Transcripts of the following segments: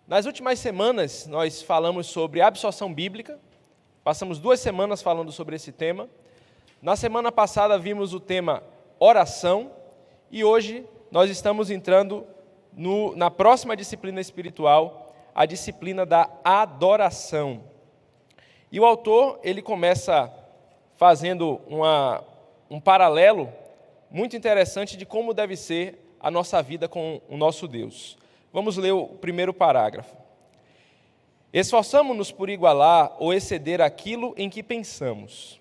Nas últimas semanas, nós falamos sobre absorção bíblica, passamos 2 semanas falando sobre esse tema. Na semana passada vimos o tema oração, e hoje nós estamos entrando na próxima disciplina espiritual, a disciplina da adoração. E o autor, ele começa fazendo um paralelo muito interessante de como deve ser a nossa vida com o nosso Deus. Vamos ler o primeiro parágrafo. Esforçamo-nos por igualar ou exceder aquilo em que pensamos.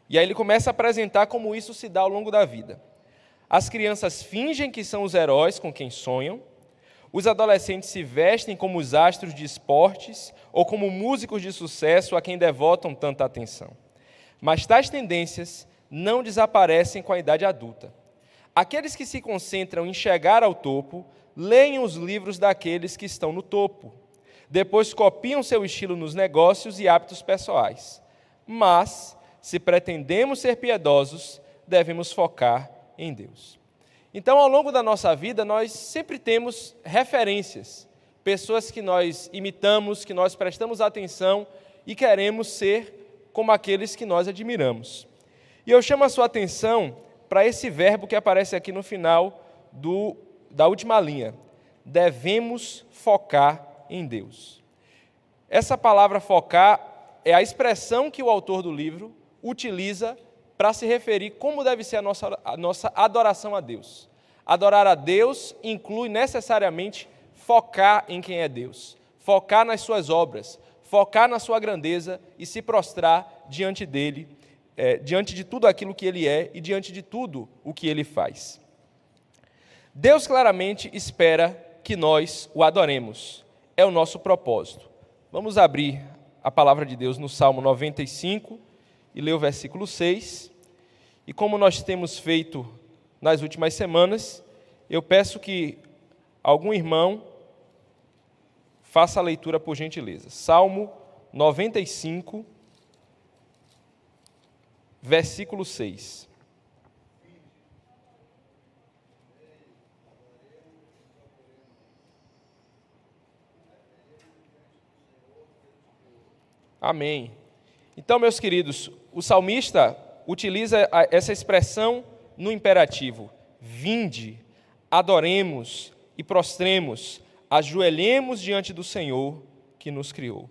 E aí ele começa a apresentar como isso se dá ao longo da vida. As crianças fingem que são os heróis com quem sonham. Os adolescentes se vestem como os astros de esportes ou como músicos de sucesso a quem devotam tanta atenção. Mas tais tendências não desaparecem com a idade adulta. Aqueles que se concentram em chegar ao topo, leem os livros daqueles que estão no topo. Depois copiam seu estilo nos negócios e hábitos pessoais. Mas, se pretendemos ser piedosos, devemos focar em Deus. Então, ao longo da nossa vida, nós sempre temos referências, pessoas que nós imitamos, que nós prestamos atenção e queremos ser como aqueles que nós admiramos. E eu chamo a sua atenção para esse verbo que aparece aqui no final da última linha. Devemos focar em Deus. Essa palavra focar é a expressão que o autor do livro utiliza para se referir como deve ser a nossa adoração a Deus. Adorar a Deus inclui necessariamente focar em quem é Deus, focar nas suas obras, focar na sua grandeza e se prostrar diante dele, diante de tudo aquilo que ele é e diante de tudo o que ele faz. Deus claramente espera que nós o adoremos. É o nosso propósito. Vamos abrir a palavra de Deus no Salmo 95 e ler o versículo 6. E como nós temos feito nas últimas semanas, eu peço que algum irmão faça a leitura por gentileza. Salmo 95, versículo 6. Amém. Então, meus queridos, o salmista utiliza essa expressão no imperativo. Vinde, adoremos e prostremos, ajoelhemos diante do Senhor que nos criou.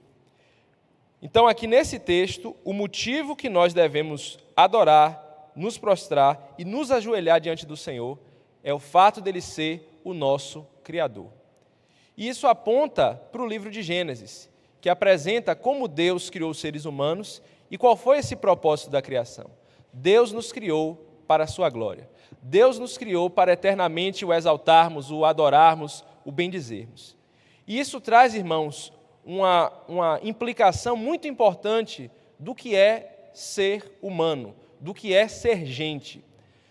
Então, aqui nesse texto, o motivo que nós devemos adorar, nos prostrar e nos ajoelhar diante do Senhor é o fato dele ser o nosso Criador. E isso aponta para o livro de Gênesis, que apresenta como Deus criou os seres humanos e qual foi esse propósito da criação. Deus nos criou para a sua glória. Deus nos criou para eternamente o exaltarmos, o adorarmos, o bendizermos. E isso traz, irmãos, uma implicação muito importante do que é ser humano, do que é ser gente.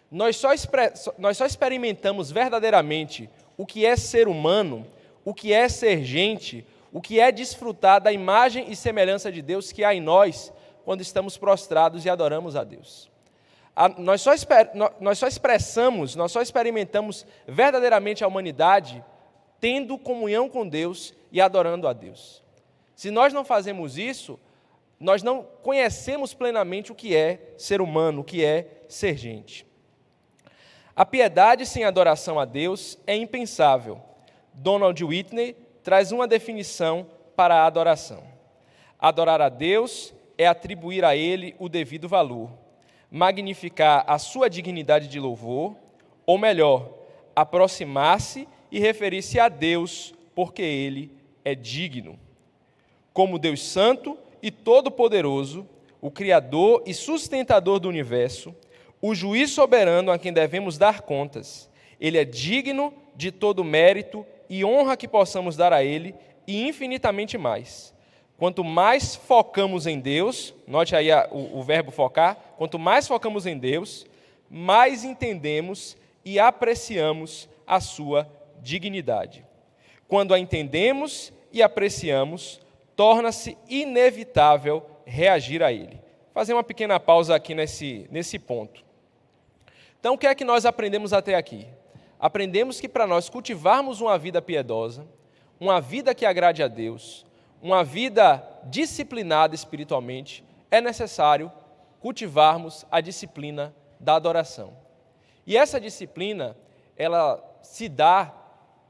Nós só experimentamos verdadeiramente o que é ser humano, o que é ser gente, o que é desfrutar da imagem e semelhança de Deus que há em nós quando estamos prostrados e adoramos a Deus. Nós só experimentamos verdadeiramente a humanidade tendo comunhão com Deus e adorando a Deus. Se nós não fazemos isso, nós não conhecemos plenamente o que é ser humano, o que é ser gente. A piedade sem adoração a Deus é impensável. Donald Whitney traz uma definição para a adoração. Adorar a Deus é atribuir a Ele o devido valor, magnificar a sua dignidade de louvor, ou melhor, aproximar-se e referir-se a Deus, porque Ele é digno. Como Deus Santo e Todo-Poderoso, o Criador e sustentador do universo, o juiz soberano a quem devemos dar contas, Ele é digno de todo mérito e honra que possamos dar a Ele, e infinitamente mais. Quanto mais focamos em Deus, note aí o verbo focar, quanto mais focamos em Deus, mais entendemos e apreciamos a sua dignidade. Quando a entendemos e apreciamos, torna-se inevitável reagir a Ele. Vou fazer uma pequena pausa aqui nesse ponto. Então, o que é que nós aprendemos até aqui? Aprendemos que para nós cultivarmos uma vida piedosa, uma vida que agrade a Deus, uma vida disciplinada espiritualmente, é necessário cultivarmos a disciplina da adoração. E essa disciplina, ela se dá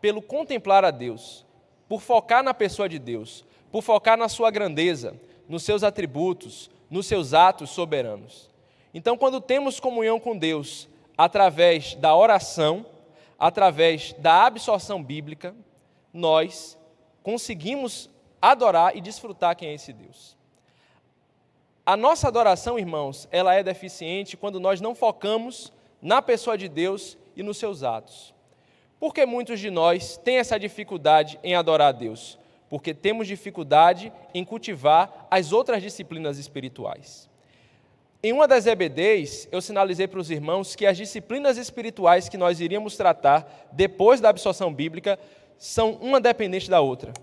pelo contemplar a Deus, por focar na pessoa de Deus, por focar na sua grandeza, nos seus atributos, nos seus atos soberanos. Então, quando temos comunhão com Deus, através da oração, através da absorção bíblica, nós conseguimos adorar e desfrutar quem é esse Deus. A nossa adoração, irmãos, ela é deficiente quando nós não focamos na pessoa de Deus e nos seus atos. Por que muitos de nós têm essa dificuldade em adorar a Deus? Porque temos dificuldade em cultivar as outras disciplinas espirituais. Em uma das EBDs, eu sinalizei para os irmãos que as disciplinas espirituais que nós iríamos tratar depois da absorção bíblica são uma dependente da outra.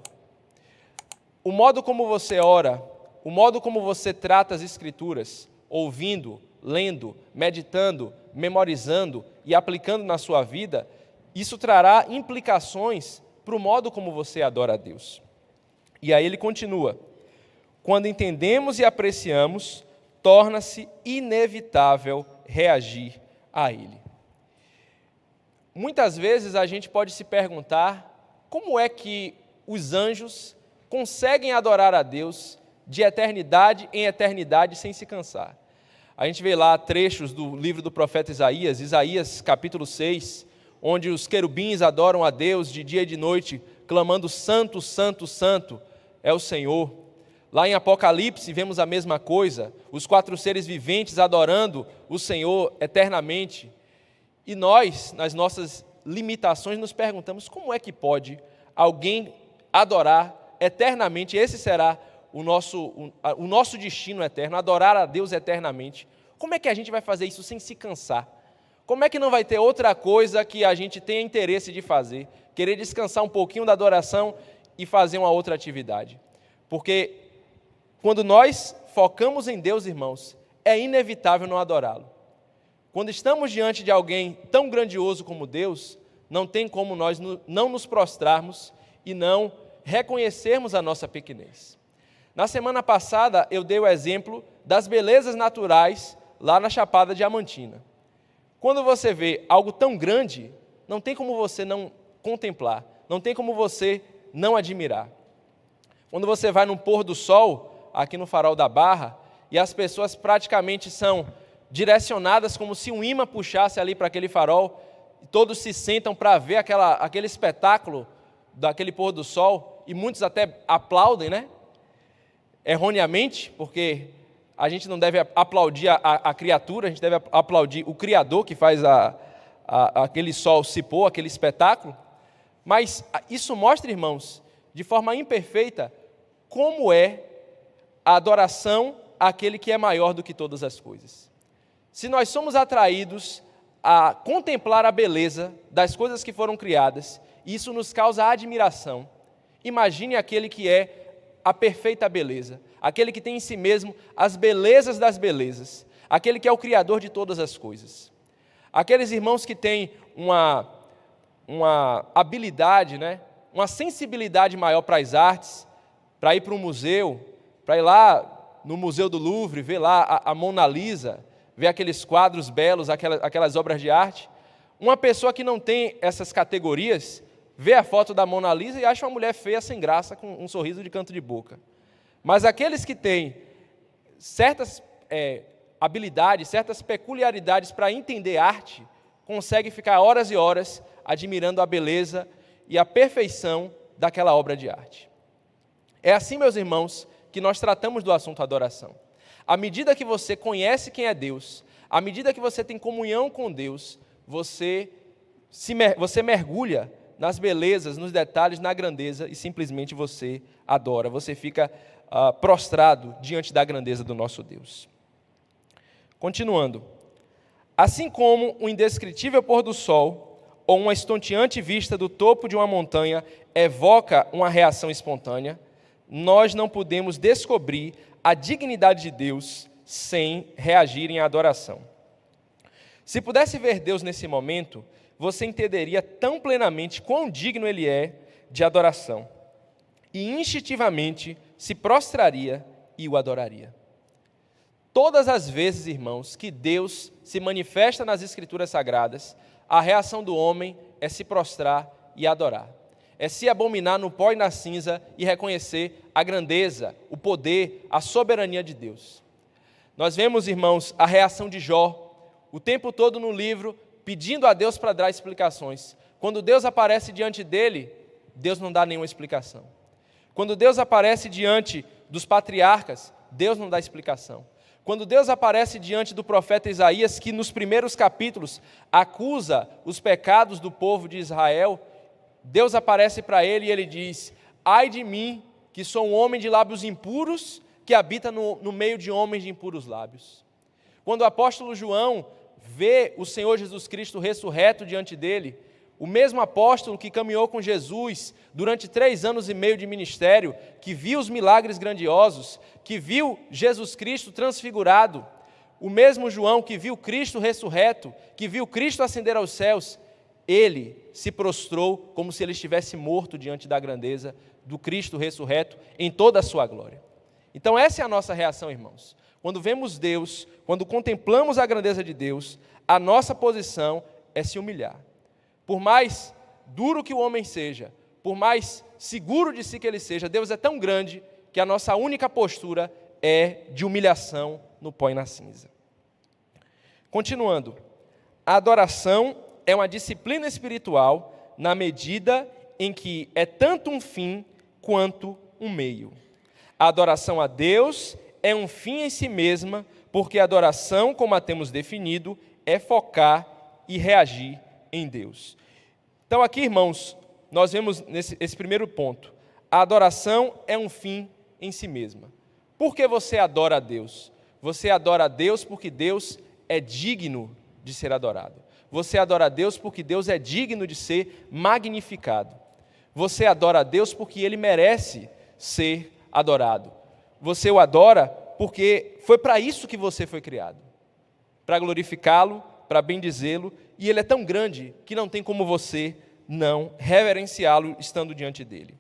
O modo como você ora, o modo como você trata as Escrituras, ouvindo, lendo, meditando, memorizando e aplicando na sua vida, isso trará implicações para o modo como você adora a Deus. E aí ele continua: quando entendemos e apreciamos, torna-se inevitável reagir a Ele. Muitas vezes a gente pode se perguntar como é que os anjos conseguem adorar a Deus de eternidade em eternidade sem se cansar. A gente vê lá trechos do livro do profeta Isaías, Isaías capítulo 6, onde os querubins adoram a Deus de dia e de noite, clamando santo, santo, santo é o Senhor. Lá em Apocalipse vemos a mesma coisa, os 4 seres viventes adorando o Senhor eternamente. E nós, nas nossas limitações, nos perguntamos como é que pode alguém adorar eternamente. Esse será o nosso destino eterno, adorar a Deus eternamente. Como é que a gente vai fazer isso sem se cansar? Como é que não vai ter outra coisa que a gente tenha interesse de fazer? Querer descansar um pouquinho da adoração e fazer uma outra atividade. Porque quando nós focamos em Deus, irmãos, é inevitável não adorá-lo. Quando estamos diante de alguém tão grandioso como Deus, não tem como nós não nos prostrarmos e não reconhecermos a nossa pequenez. Na semana passada, eu dei o exemplo das belezas naturais lá na Chapada Diamantina. Quando você vê algo tão grande, não tem como você não contemplar, não tem como você não admirar. Quando você vai no pôr do sol, aqui no Farol da Barra, e as pessoas praticamente são direcionadas como se um imã puxasse ali para aquele farol, e todos se sentam para ver aquele espetáculo daquele pôr do sol, e muitos até aplaudem, né? Erroneamente, porque a gente não deve aplaudir a criatura, a gente deve aplaudir o Criador que faz aquele sol se pôr, aquele espetáculo. Mas isso mostra, irmãos, de forma imperfeita, como é a adoração àquele que é maior do que todas as coisas. Se nós somos atraídos a contemplar a beleza das coisas que foram criadas, isso nos causa admiração. Imagine aquele que é a perfeita beleza, aquele que tem em si mesmo as belezas das belezas, aquele que é o Criador de todas as coisas. Aqueles irmãos que têm uma habilidade, né, uma sensibilidade maior para as artes, para ir para um museu, para ir lá no Museu do Louvre, ver lá a Mona Lisa, ver aqueles quadros belos, aquelas obras de arte. Uma pessoa que não tem essas categorias, vê a foto da Mona Lisa e acha uma mulher feia, sem graça, com um sorriso de canto de boca. Mas aqueles que têm certas habilidades, certas peculiaridades para entender arte, conseguem ficar horas e horas admirando a beleza e a perfeição daquela obra de arte. É assim, meus irmãos, que nós tratamos do assunto adoração. À medida que você conhece quem é Deus, à medida que você tem comunhão com Deus, você mergulha nas belezas, nos detalhes, na grandeza, e simplesmente você adora, você fica prostrado diante da grandeza do nosso Deus. Continuando. Assim como um indescritível pôr do sol, ou uma estonteante vista do topo de uma montanha evoca uma reação espontânea, nós não podemos descobrir a dignidade de Deus sem reagir em adoração. Se pudesse ver Deus nesse momento, você entenderia tão plenamente quão digno Ele é de adoração. e instintivamente se prostraria e o adoraria. Todas as vezes, irmãos, que Deus se manifesta nas Escrituras Sagradas, a reação do homem é se prostrar e adorar. É se abominar no pó e na cinza e reconhecer a grandeza, o poder, a soberania de Deus. Nós vemos, irmãos, a reação de Jó, o tempo todo no livro, pedindo a Deus para dar explicações. Quando Deus aparece diante dele, Deus não dá nenhuma explicação. Quando Deus aparece diante dos patriarcas, Deus não dá explicação. Quando Deus aparece diante do profeta Isaías, que nos primeiros capítulos acusa os pecados do povo de Israel, Deus aparece para ele e ele diz: ai de mim, que sou um homem de lábios impuros, que habita no meio de homens de impuros lábios. Quando o apóstolo João vê o Senhor Jesus Cristo ressurreto diante dele, o mesmo apóstolo que caminhou com Jesus durante 3 anos e meio de ministério, que viu os milagres grandiosos, que viu Jesus Cristo transfigurado, o mesmo João que viu Cristo ressurreto, que viu Cristo ascender aos céus, ele se prostrou como se ele estivesse morto diante da grandeza do Cristo ressurreto em toda a sua glória. Então essa é a nossa reação, irmãos. Quando vemos Deus, quando contemplamos a grandeza de Deus, a nossa posição é se humilhar. Por mais duro que o homem seja, por mais seguro de si que ele seja, Deus é tão grande que a nossa única postura é de humilhação no pó e na cinza. Continuando, a adoração é uma disciplina espiritual na medida em que é tanto um fim quanto um meio. A adoração a Deus é um fim em si mesma, porque a adoração, como a temos definido, é focar e reagir em Deus. Então aqui, irmãos, nós vemos esse primeiro ponto. A adoração é um fim em si mesma. Por que você adora a Deus? Você adora a Deus porque Deus é digno de ser adorado. Você adora a Deus porque Deus é digno de ser magnificado. Você adora a Deus porque Ele merece ser adorado. Você o adora porque foi para isso que você foi criado. Para glorificá-lo, para bendizê-lo, e Ele é tão grande que não tem como você não reverenciá-lo estando diante dEle.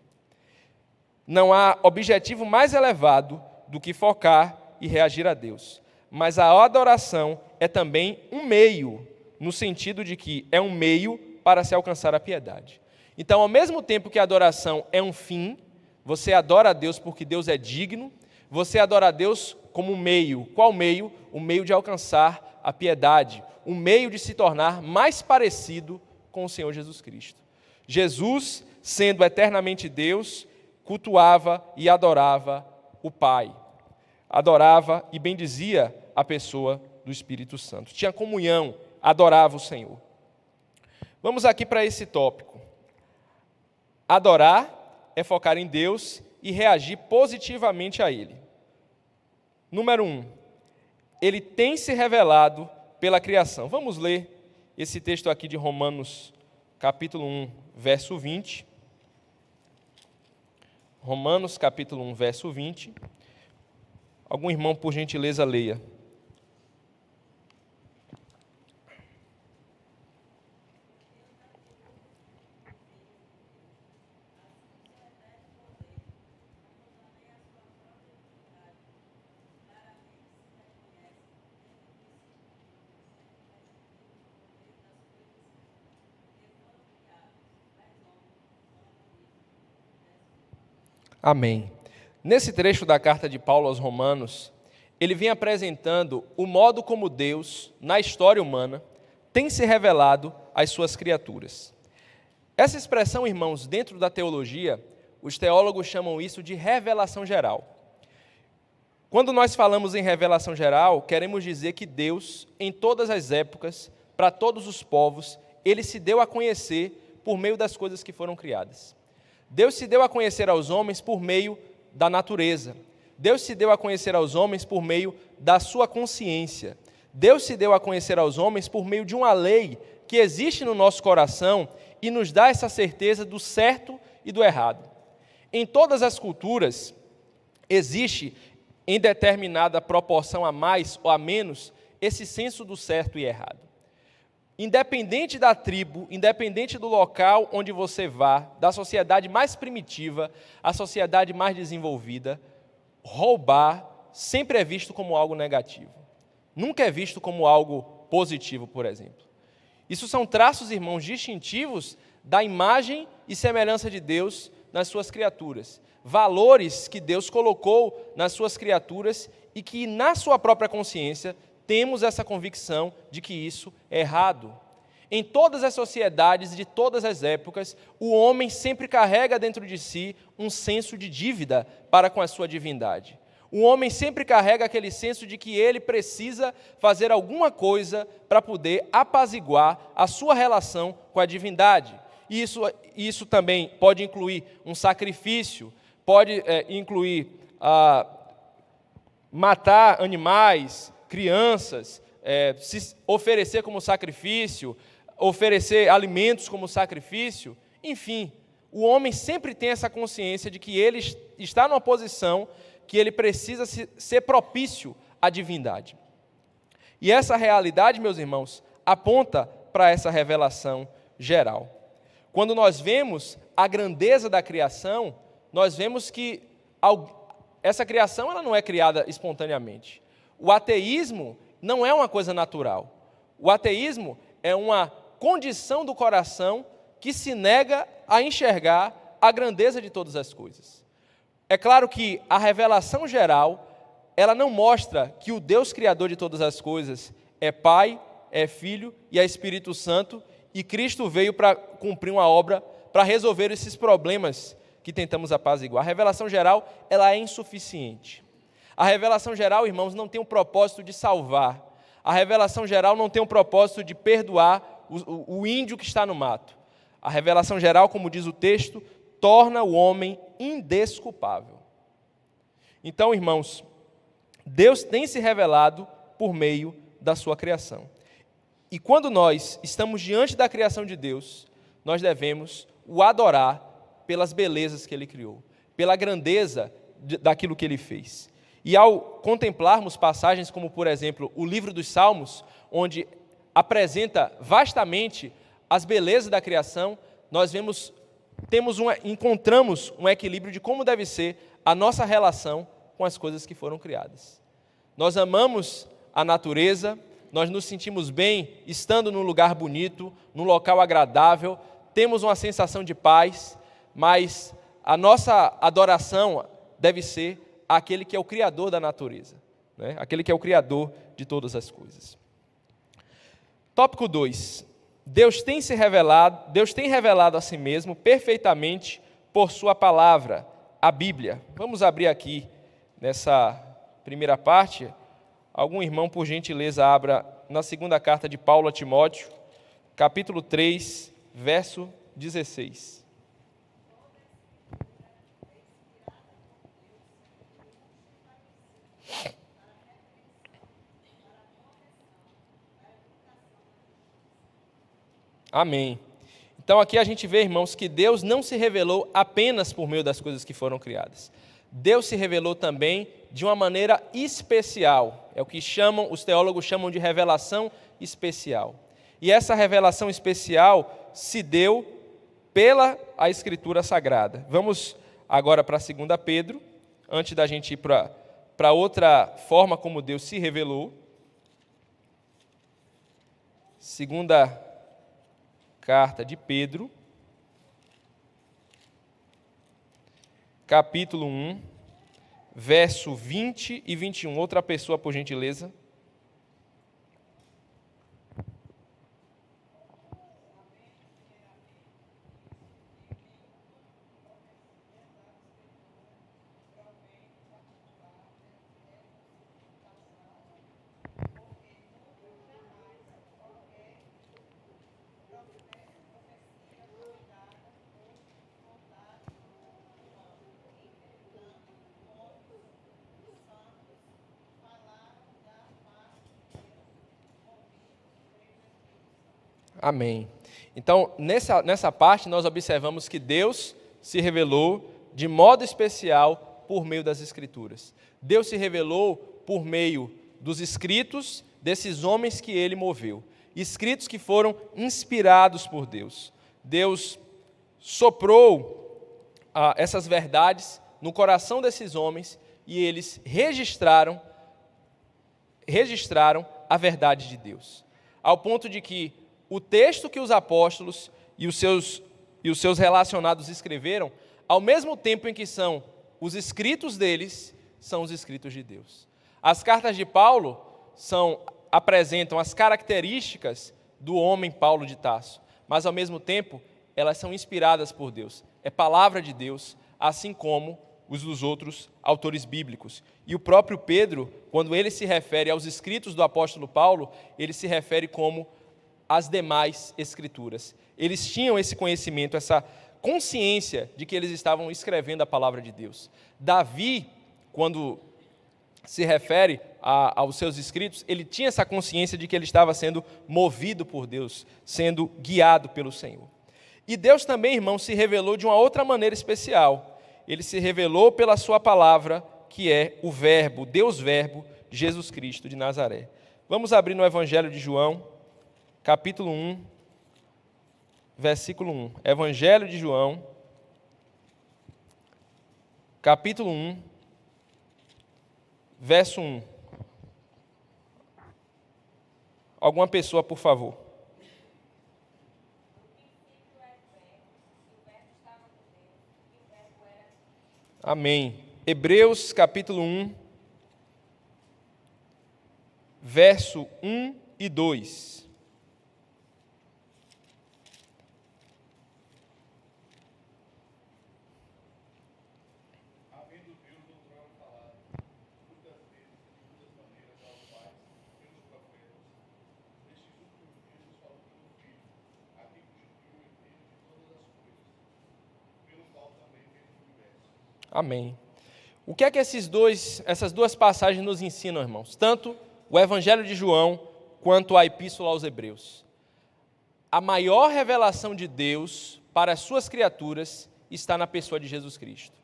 Não há objetivo mais elevado do que focar e reagir a Deus. Mas a adoração é também um meio, no sentido de que é um meio para se alcançar a piedade. Então, ao mesmo tempo que a adoração é um fim, você adora a Deus porque Deus é digno, você adora a Deus como um meio. Qual meio? O meio de alcançar a piedade, um meio de se tornar mais parecido com o Senhor Jesus Cristo. Jesus, sendo eternamente Deus, cultuava e adorava o Pai. Adorava e bendizia a pessoa do Espírito Santo. Tinha comunhão, adorava o Senhor. Vamos aqui para esse tópico. Adorar é focar em Deus e reagir positivamente a Ele. Número 1. Ele tem se revelado pela criação. Vamos ler esse texto aqui de Romanos, capítulo 1, verso 20. Romanos, capítulo 1, verso 20. Algum irmão, por gentileza, leia. Amém. Nesse trecho da carta de Paulo aos Romanos, ele vem apresentando o modo como Deus, na história humana, tem se revelado às suas criaturas. Essa expressão, irmãos, dentro da teologia, os teólogos chamam isso de revelação geral. Quando nós falamos em revelação geral, queremos dizer que Deus, em todas as épocas, para todos os povos, Ele se deu a conhecer por meio das coisas que foram criadas. Deus se deu a conhecer aos homens por meio da natureza. Deus se deu a conhecer aos homens por meio da sua consciência. Deus se deu a conhecer aos homens por meio de uma lei que existe no nosso coração e nos dá essa certeza do certo e do errado. Em todas as culturas, existe, em determinada proporção a mais ou a menos, esse senso do certo e errado. Independente da tribo, independente do local onde você vá, da sociedade mais primitiva à sociedade mais desenvolvida, roubar sempre é visto como algo negativo. Nunca é visto como algo positivo, por exemplo. Isso são traços, irmãos, distintivos da imagem e semelhança de Deus nas suas criaturas. Valores que Deus colocou nas suas criaturas e que, na sua própria consciência, temos essa convicção de que isso é errado. Em todas as sociedades de todas as épocas, o homem sempre carrega dentro de si um senso de dívida para com a sua divindade. O homem sempre carrega aquele senso de que ele precisa fazer alguma coisa para poder apaziguar a sua relação com a divindade. Isso também pode incluir um sacrifício, pode incluir matar animais, crianças, se oferecer como sacrifício, oferecer alimentos como sacrifício. Enfim, o homem sempre tem essa consciência de que ele está numa posição que ele precisa ser propício à divindade. E essa realidade, meus irmãos, aponta para essa revelação geral. Quando nós vemos a grandeza da criação, nós vemos que essa criação ela não é criada espontaneamente. O ateísmo não é uma coisa natural. O ateísmo é uma condição do coração que se nega a enxergar a grandeza de todas as coisas. É claro que a revelação geral, ela não mostra que o Deus Criador de todas as coisas é Pai, é Filho e é Espírito Santo, e Cristo veio para cumprir uma obra, para resolver esses problemas que tentamos apaziguar. A revelação geral, ela é insuficiente. A revelação geral, irmãos, não tem o propósito de salvar. A revelação geral não tem o propósito de perdoar o índio que está no mato. A revelação geral, como diz o texto, torna o homem indesculpável. Então, irmãos, Deus tem se revelado por meio da sua criação. E quando nós estamos diante da criação de Deus, nós devemos o adorar pelas belezas que Ele criou, pela grandeza daquilo que Ele fez. E ao contemplarmos passagens como, por exemplo, o livro dos Salmos, onde apresenta vastamente as belezas da criação, nós encontramos um equilíbrio de como deve ser a nossa relação com as coisas que foram criadas. Nós amamos a natureza, nós nos sentimos bem estando num lugar bonito, num local agradável, temos uma sensação de paz, mas a nossa adoração deve ser àquele que é o Criador da natureza, né? Aquele que é o Criador de todas as coisas. Tópico 2. Deus tem revelado a si mesmo perfeitamente por sua palavra, a Bíblia. Vamos abrir aqui nessa primeira parte. Algum irmão, por gentileza, abra na segunda carta de Paulo a Timóteo, capítulo 3, verso 16. Amém. Então aqui a gente vê, irmãos, que Deus não se revelou apenas por meio das coisas que foram criadas. Deus se revelou também de uma maneira especial. É o que os teólogos chamam de revelação especial. E essa revelação especial se deu pela a Escritura Sagrada. Vamos agora para 2 Pedro, antes da gente ir para outra forma como Deus se revelou. Segunda carta de Pedro, capítulo 1, verso 20 e 21. Outra pessoa, por gentileza. Amém. Então, nessa parte, nós observamos que Deus se revelou de modo especial por meio das Escrituras. Deus se revelou por meio dos escritos desses homens que Ele moveu. escritos que foram inspirados por Deus. Deus soprou essas verdades no coração desses homens e eles registraram a verdade de Deus. Ao ponto de que o texto que os apóstolos e os seus relacionados escreveram, ao mesmo tempo em que são os escritos deles, são os escritos de Deus. As cartas de Paulo apresentam as características do homem Paulo de Tarso, mas ao mesmo tempo elas são inspiradas por Deus. É palavra de Deus, assim como os dos outros autores bíblicos. E o próprio Pedro, quando ele se refere aos escritos do apóstolo Paulo, ele se refere como as demais escrituras. Eles tinham esse conhecimento, essa consciência de que eles estavam escrevendo a palavra de Deus. Davi, quando se refere aos seus escritos, ele tinha essa consciência de que ele estava sendo movido por Deus, sendo guiado pelo Senhor. E Deus também, irmão, se revelou de uma outra maneira especial. Ele se revelou pela sua palavra, que é o Verbo, Deus Verbo, Jesus Cristo de Nazaré. Vamos abrir no Evangelho de João, capítulo 1, versículo 1. Evangelho de João, capítulo 1, verso 1. Alguma pessoa, por favor. Amém. Hebreus, capítulo 1, verso 1 e 2. Amém. O que é que essas duas passagens nos ensinam, irmãos? Tanto o Evangelho de João quanto a Epístola aos Hebreus. A maior revelação de Deus para as suas criaturas está na pessoa de Jesus Cristo.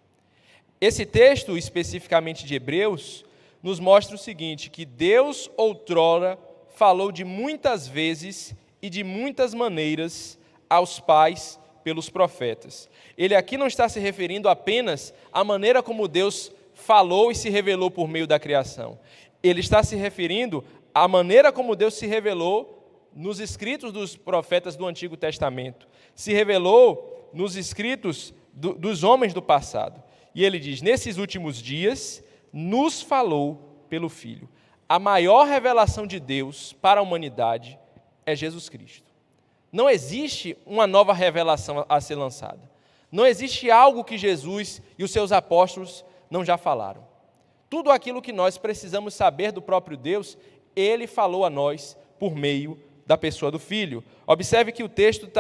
Esse texto, especificamente de Hebreus, nos mostra o seguinte, que Deus outrora falou de muitas vezes e de muitas maneiras aos pais pelos profetas. Ele aqui não está se referindo apenas à maneira como Deus falou e se revelou por meio da criação. Ele está se referindo à maneira como Deus se revelou nos escritos dos profetas do Antigo Testamento. Se revelou nos escritos dos homens do passado. E ele diz, nesses últimos dias, nos falou pelo Filho. A maior revelação de Deus para a humanidade é Jesus Cristo. Não existe uma nova revelação a ser lançada. Não existe algo que Jesus e os seus apóstolos não já falaram. Tudo aquilo que nós precisamos saber do próprio Deus, Ele falou a nós por meio da pessoa do Filho. Observe que o texto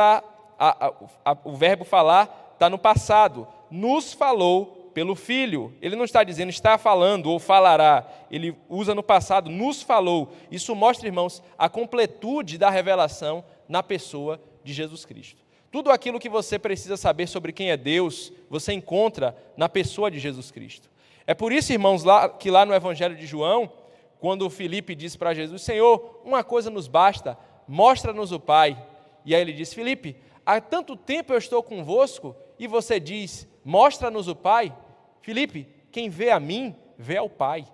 o verbo falar está no passado. Nos falou pelo Filho. Ele não está dizendo está falando ou falará. Ele usa no passado, nos falou. Isso mostra, irmãos, a completude da revelação na pessoa de Jesus Cristo. Tudo aquilo que você precisa saber sobre quem é Deus, você encontra na pessoa de Jesus Cristo. É por isso, irmãos, que lá no Evangelho de João, quando Filipe disse para Jesus, Senhor, uma coisa nos basta, mostra-nos o Pai. E aí ele diz, Filipe, há tanto tempo eu estou convosco e você diz, mostra-nos o Pai. Filipe, quem vê a mim, vê ao Pai.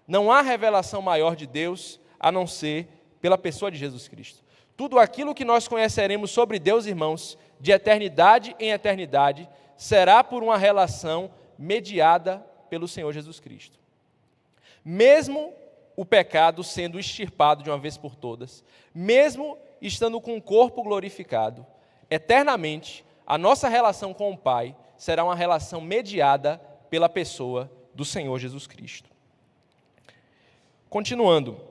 Não há revelação maior de Deus a não ser pela pessoa de Jesus Cristo. Tudo aquilo que nós conheceremos sobre Deus, irmãos, de eternidade em eternidade, será por uma relação mediada pelo Senhor Jesus Cristo. Mesmo o pecado sendo extirpado de uma vez por todas, mesmo estando com o corpo glorificado, eternamente, a nossa relação com o Pai será uma relação mediada pela pessoa do Senhor Jesus Cristo. Continuando.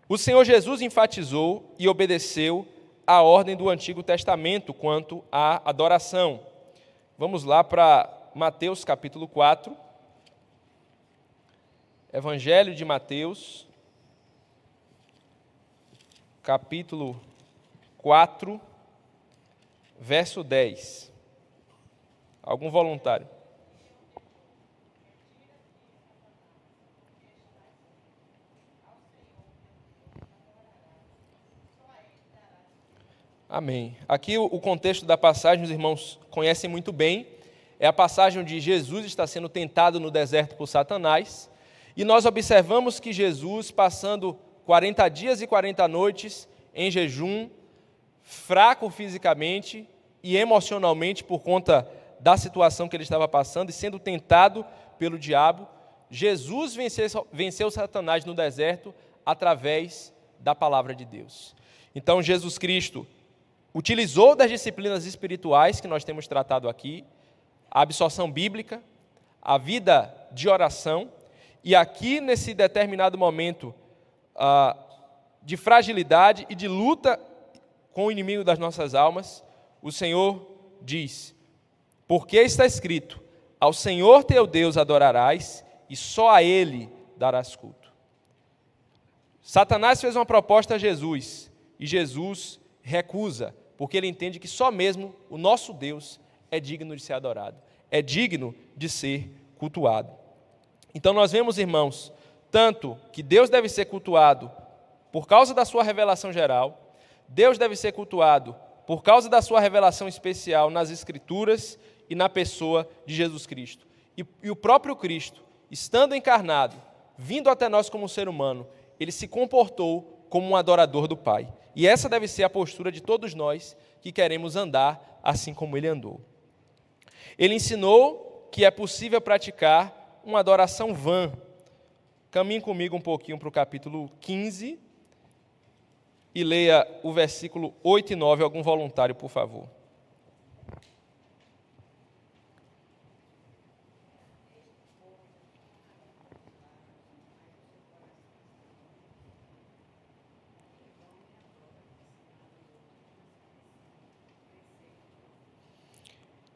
O Senhor Jesus enfatizou e obedeceu a ordem do Antigo Testamento quanto à adoração. Vamos lá para Mateus capítulo 4. Evangelho de Mateus, capítulo 4, verso 10. Algum voluntário? Amém. Aqui o contexto da passagem, os irmãos conhecem muito bem. É a passagem onde Jesus está sendo tentado no deserto por Satanás. E nós observamos que Jesus, passando 40 dias e 40 noites em jejum, fraco fisicamente e emocionalmente por conta da situação que ele estava passando e sendo tentado pelo diabo, Jesus venceu Satanás no deserto através da palavra de Deus. Então, Jesus Cristo utilizou das disciplinas espirituais que nós temos tratado aqui, a absorção bíblica, a vida de oração, e aqui nesse determinado momento de fragilidade e de luta com o inimigo das nossas almas, o Senhor diz: porque está escrito, ao Senhor teu Deus adorarás e só a Ele darás culto. Satanás fez uma proposta a Jesus e Jesus recusa, porque ele entende que só mesmo o nosso Deus é digno de ser adorado, é digno de ser cultuado. Então nós vemos, irmãos, tanto que Deus deve ser cultuado por causa da sua revelação geral, Deus deve ser cultuado por causa da sua revelação especial nas Escrituras e na pessoa de Jesus Cristo. E o próprio Cristo, estando encarnado, vindo até nós como um ser humano, ele se comportou como um adorador do Pai. E essa deve ser a postura de todos nós que queremos andar assim como ele andou. Ele ensinou que é possível praticar uma adoração vã. Caminhe comigo um pouquinho para o capítulo 15 e leia o versículo 8 e 9, algum voluntário, por favor.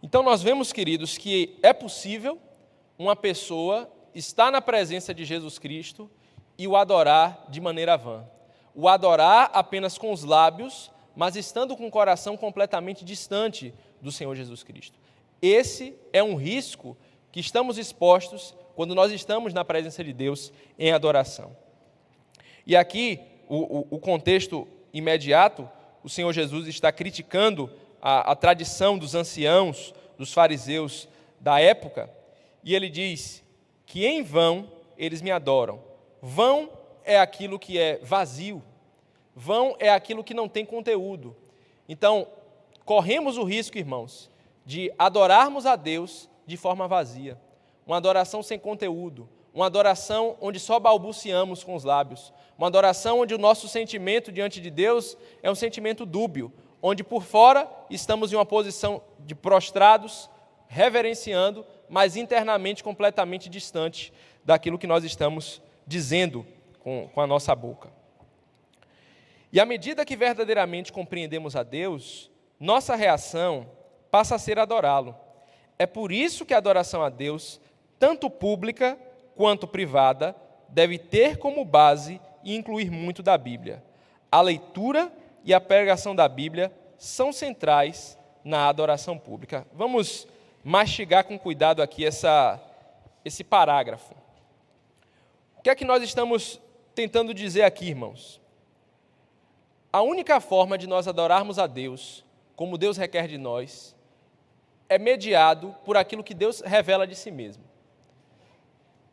Então nós vemos, queridos, que é possível uma pessoa estar na presença de Jesus Cristo e o adorar de maneira vã. O adorar apenas com os lábios, mas estando com o coração completamente distante do Senhor Jesus Cristo. Esse é um risco que estamos expostos quando nós estamos na presença de Deus em adoração. E aqui, o contexto imediato, o Senhor Jesus está criticando a tradição dos anciãos, dos fariseus da época, e ele diz que em vão eles me adoram. Vão é aquilo que é vazio, vão é aquilo que não tem conteúdo. Então, corremos o risco, irmãos, de adorarmos a Deus de forma vazia, uma adoração sem conteúdo, uma adoração onde só balbuciamos com os lábios, uma adoração onde o nosso sentimento diante de Deus é um sentimento dúbio, onde por fora estamos em uma posição de prostrados, reverenciando, mas internamente completamente distante daquilo que nós estamos dizendo com a nossa boca. E à medida que verdadeiramente compreendemos a Deus, nossa reação passa a ser adorá-lo. É por isso que a adoração a Deus, tanto pública quanto privada, deve ter como base e incluir muito da Bíblia. A leitura e a pregação da Bíblia são centrais na adoração pública. Vamos mastigar com cuidado aqui esse parágrafo. O que é que nós estamos tentando dizer aqui, irmãos? A única forma de nós adorarmos a Deus, como Deus requer de nós, é mediado por aquilo que Deus revela de si mesmo.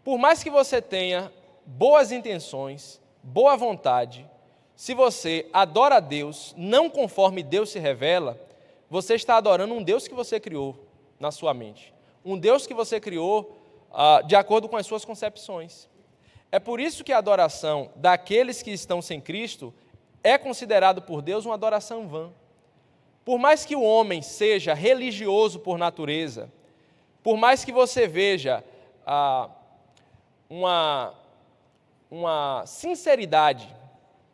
Por mais que você tenha boas intenções, boa vontade, se você adora a Deus não conforme Deus se revela, você está adorando um Deus que você criou na sua mente. Um Deus que você criou de acordo com as suas concepções. É por isso que a adoração daqueles que estão sem Cristo é considerado por Deus uma adoração vã. Por mais que o homem seja religioso por natureza, por mais que você veja uma sinceridade,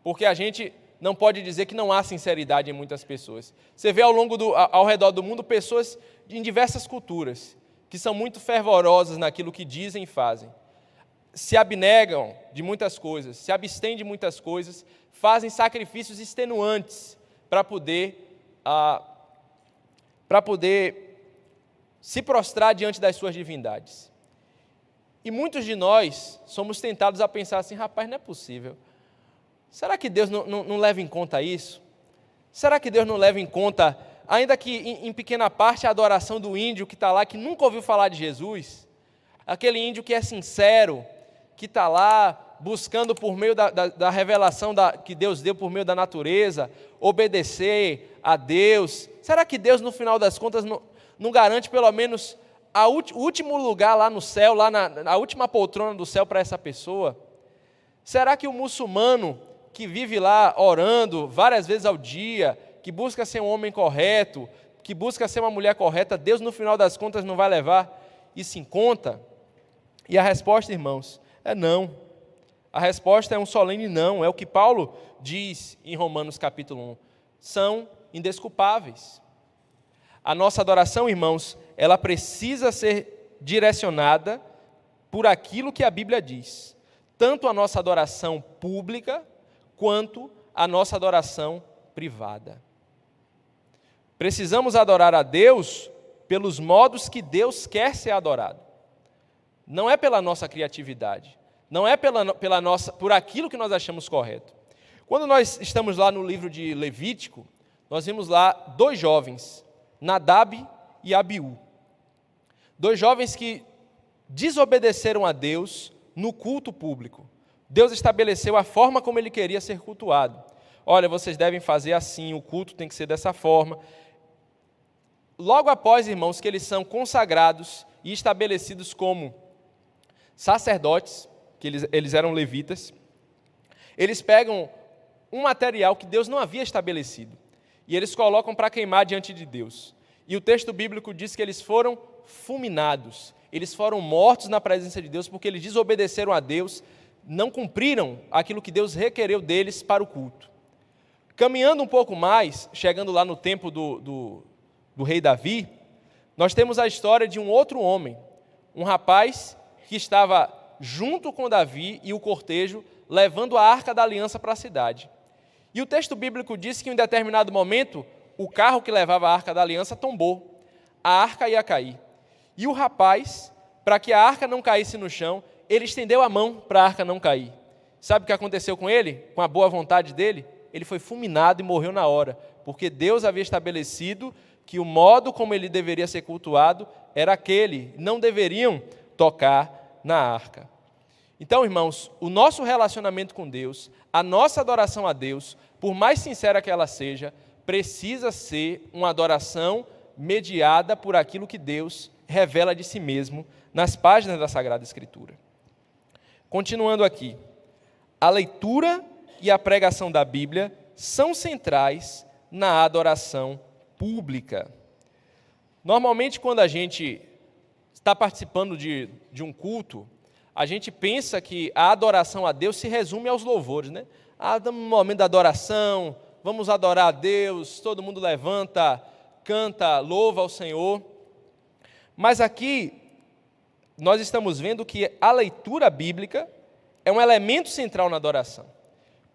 porque a gente não pode dizer que não há sinceridade em muitas pessoas. Você vê ao redor do mundo pessoas em diversas culturas que são muito fervorosas naquilo que dizem e fazem. Se abnegam de muitas coisas, se abstêm de muitas coisas, fazem sacrifícios extenuantes para poder se prostrar diante das suas divindades. E muitos de nós somos tentados a pensar assim, rapaz, não é possível. Será que Deus não leva em conta isso? Será que Deus não leva em conta, ainda que em pequena parte, a adoração do índio que está lá, que nunca ouviu falar de Jesus? Aquele índio que é sincero, que está lá buscando por meio da revelação que Deus deu por meio da natureza, obedecer a Deus. Será que Deus, no final das contas, não garante pelo menos o último lugar lá no céu, lá na última poltrona do céu para essa pessoa? Será que o muçulmano que vive lá orando várias vezes ao dia, que busca ser um homem correto, que busca ser uma mulher correta, Deus no final das contas não vai levar isso em conta? E a resposta, irmãos, é não. A resposta é um solene não, é o que Paulo diz em Romanos capítulo 1. São indesculpáveis. A nossa adoração, irmãos, ela precisa ser direcionada por aquilo que a Bíblia diz. Tanto a nossa adoração pública, quanto a nossa adoração privada. Precisamos adorar a Deus pelos modos que Deus quer ser adorado. Não é pela nossa criatividade, não é por aquilo que nós achamos correto. Quando nós estamos lá no livro de Levítico, nós vimos lá 2 jovens, Nadab e Abiú. 2 jovens que desobedeceram a Deus no culto público. Deus estabeleceu a forma como Ele queria ser cultuado. Olha, vocês devem fazer assim, o culto tem que ser dessa forma. Logo após, irmãos, que eles são consagrados e estabelecidos como sacerdotes, que eles eram levitas, eles pegam um material que Deus não havia estabelecido e eles colocam para queimar diante de Deus. E o texto bíblico diz que eles foram fulminados, eles foram mortos na presença de Deus porque eles desobedeceram a Deus, não cumpriram aquilo que Deus requereu deles para o culto. Caminhando um pouco mais, chegando lá no tempo do rei Davi, nós temos a história de um outro homem, um rapaz que estava junto com Davi e o cortejo, levando a Arca da Aliança para a cidade. E o texto bíblico diz que em um determinado momento, o carro que levava a Arca da Aliança tombou, a arca ia cair. E o rapaz, para que a arca não caísse no chão, ele estendeu a mão para a arca não cair. Sabe o que aconteceu com ele? Com a boa vontade dele? Ele foi fulminado e morreu na hora, porque Deus havia estabelecido que o modo como ele deveria ser cultuado era aquele, não deveriam tocar na arca. Então, irmãos, o nosso relacionamento com Deus, a nossa adoração a Deus, por mais sincera que ela seja, precisa ser uma adoração mediada por aquilo que Deus revela de si mesmo nas páginas da Sagrada Escritura. Continuando aqui, a leitura e a pregação da Bíblia são centrais na adoração pública. Normalmente, quando a gente está participando de um culto, a gente pensa que a adoração a Deus se resume aos louvores, né? No momento da adoração, vamos adorar a Deus, todo mundo levanta, canta, louva ao Senhor. Mas aqui, nós estamos vendo que a leitura bíblica é um elemento central na adoração.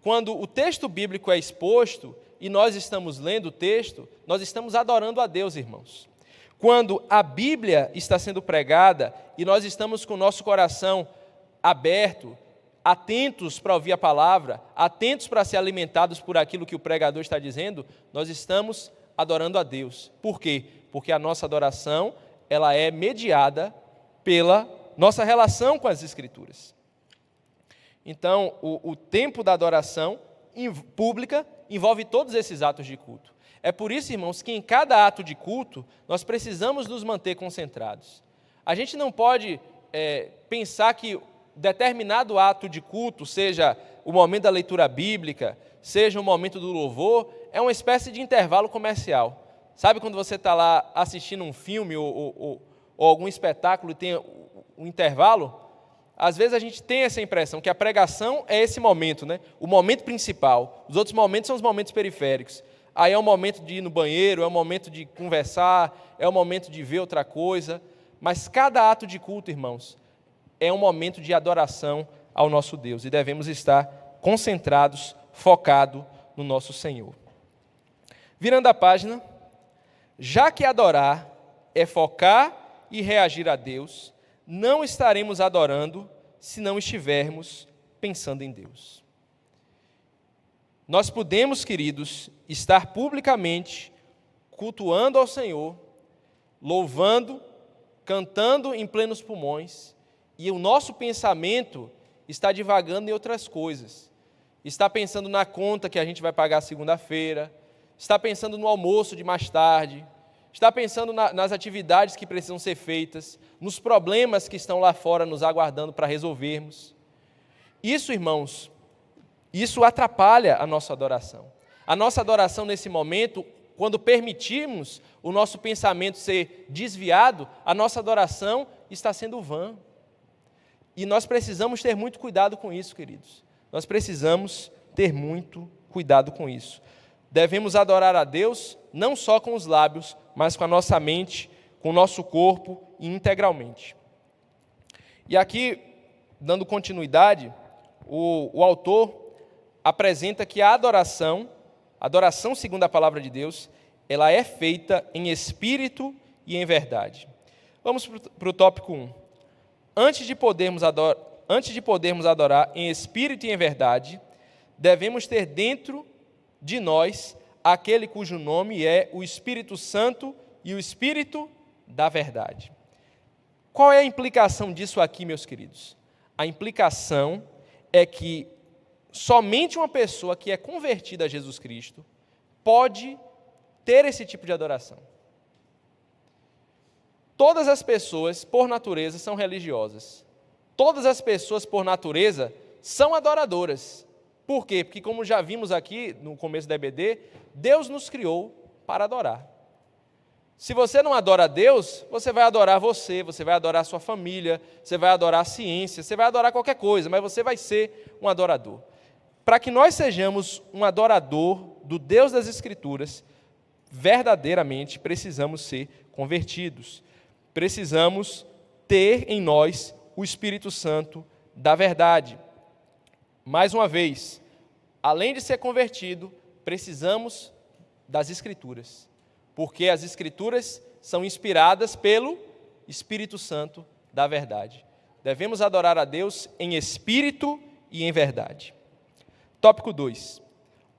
Quando o texto bíblico é exposto e nós estamos lendo o texto, nós estamos adorando a Deus, irmãos. Quando a Bíblia está sendo pregada e nós estamos com o nosso coração aberto, atentos para ouvir a palavra, atentos para ser alimentados por aquilo que o pregador está dizendo, nós estamos adorando a Deus. Por quê? Porque a nossa adoração, ela é mediada pela nossa relação com as Escrituras. Então, o tempo da adoração pública envolve todos esses atos de culto. É por isso, irmãos, que em cada ato de culto, nós precisamos nos manter concentrados. A gente não pode pensar que determinado ato de culto, seja o momento da leitura bíblica, seja o momento do louvor, é uma espécie de intervalo comercial. Sabe quando você está lá assistindo um filme ou algum espetáculo e tem um intervalo? Às vezes a gente tem essa impressão que a pregação é esse momento, né? O momento principal. Os outros momentos são os momentos periféricos. Aí é o momento de ir no banheiro, é o momento de conversar, é o momento de ver outra coisa. Mas cada ato de culto, irmãos, é um momento de adoração ao nosso Deus. E devemos estar concentrados, focados no nosso Senhor. Virando a página, já que adorar é focar e reagir a Deus, não estaremos adorando se não estivermos pensando em Deus. nós podemos, queridos, estar publicamente cultuando ao Senhor, louvando, cantando em plenos pulmões, e o nosso pensamento está divagando em outras coisas. Está pensando na conta que a gente vai pagar segunda-feira, está pensando no almoço de mais tarde, está pensando nas atividades que precisam ser feitas, nos problemas que estão lá fora nos aguardando para resolvermos. Isso, irmãos, isso atrapalha a nossa adoração. A nossa adoração nesse momento, quando permitirmos o nosso pensamento ser desviado, a nossa adoração está sendo vã. E nós precisamos ter muito cuidado com isso, queridos. Nós precisamos ter muito cuidado com isso. Devemos adorar a Deus não só com os lábios, mas com a nossa mente, com o nosso corpo e integralmente. E aqui, dando continuidade, o autor apresenta que a adoração segundo a palavra de Deus, ela é feita em espírito e em verdade. Vamos para o tópico 1. Antes de podermos adorar em espírito e em verdade, devemos ter dentro de nós aquele cujo nome é o Espírito Santo e o Espírito da verdade. Qual é a implicação disso aqui, meus queridos? A implicação é que somente uma pessoa que é convertida a Jesus Cristo pode ter esse tipo de adoração. Todas as pessoas, por natureza, são religiosas. Todas as pessoas, por natureza, são adoradoras. Por quê? Porque, como já vimos aqui no começo da EBD, Deus nos criou para adorar. Se você não adora a Deus, você vai adorar você vai adorar a sua família, você vai adorar a ciência, você vai adorar qualquer coisa, mas você vai ser um adorador. Para que nós sejamos um adorador do Deus das Escrituras, verdadeiramente precisamos ser convertidos. Precisamos ter em nós o Espírito Santo da verdade. Mais uma vez, além de ser convertido, precisamos das Escrituras, porque as Escrituras são inspiradas pelo Espírito Santo da verdade. Devemos adorar a Deus em espírito e em verdade. Tópico 2.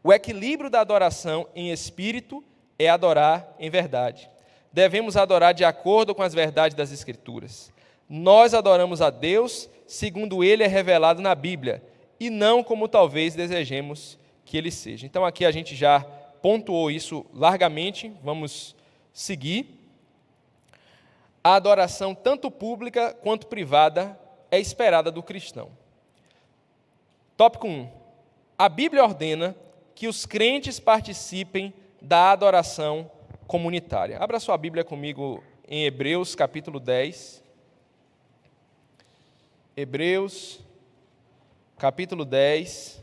O equilíbrio da adoração em espírito é adorar em verdade. Devemos adorar de acordo com as verdades das Escrituras. Nós adoramos a Deus segundo Ele é revelado na Bíblia, e não como talvez desejemos que Ele seja. Então aqui a gente já pontuou isso largamente, vamos seguir. A adoração, tanto pública quanto privada, é esperada do cristão. Tópico 1. A Bíblia ordena que os crentes participem da adoração comunitária. Abra sua Bíblia comigo em Hebreus, capítulo 10. Hebreus, capítulo 10,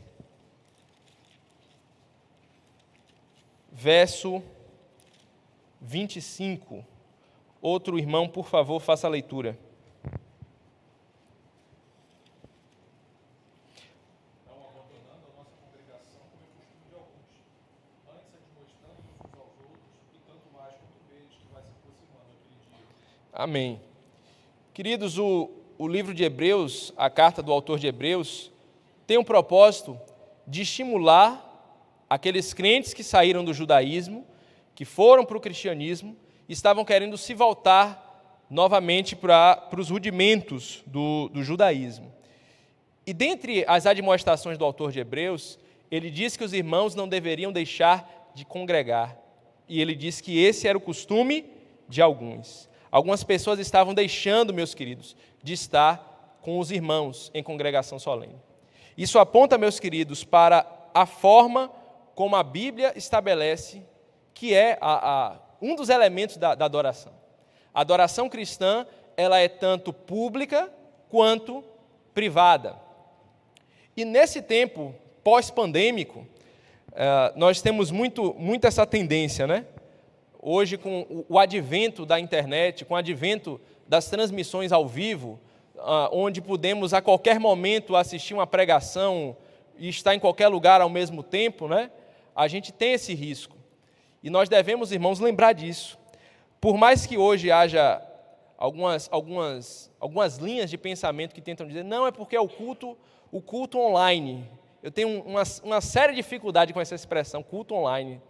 verso 25. Outro irmão, por favor, faça a leitura. Amém. Queridos, o livro de Hebreus, a carta do autor de Hebreus, tem um propósito de estimular aqueles crentes que saíram do judaísmo, que foram para o cristianismo, e estavam querendo se voltar novamente para os rudimentos do judaísmo. E dentre as admoestações do autor de Hebreus, ele diz que os irmãos não deveriam deixar de congregar. E ele diz que esse era o costume de alguns. Algumas pessoas estavam deixando, meus queridos, de estar com os irmãos em congregação solene. Isso aponta, meus queridos, para a forma como a Bíblia estabelece que é um dos elementos da adoração. A adoração cristã, ela é tanto pública quanto privada. E nesse tempo pós-pandêmico, nós temos muito essa tendência, né? Hoje, com o advento da internet, com o advento das transmissões ao vivo, onde podemos a qualquer momento assistir uma pregação e estar em qualquer lugar ao mesmo tempo, né? A gente tem esse risco. E nós devemos, irmãos, lembrar disso. Por mais que hoje haja algumas linhas de pensamento que tentam dizer, não, é porque é o culto online. Eu tenho uma séria dificuldade com essa expressão, culto online,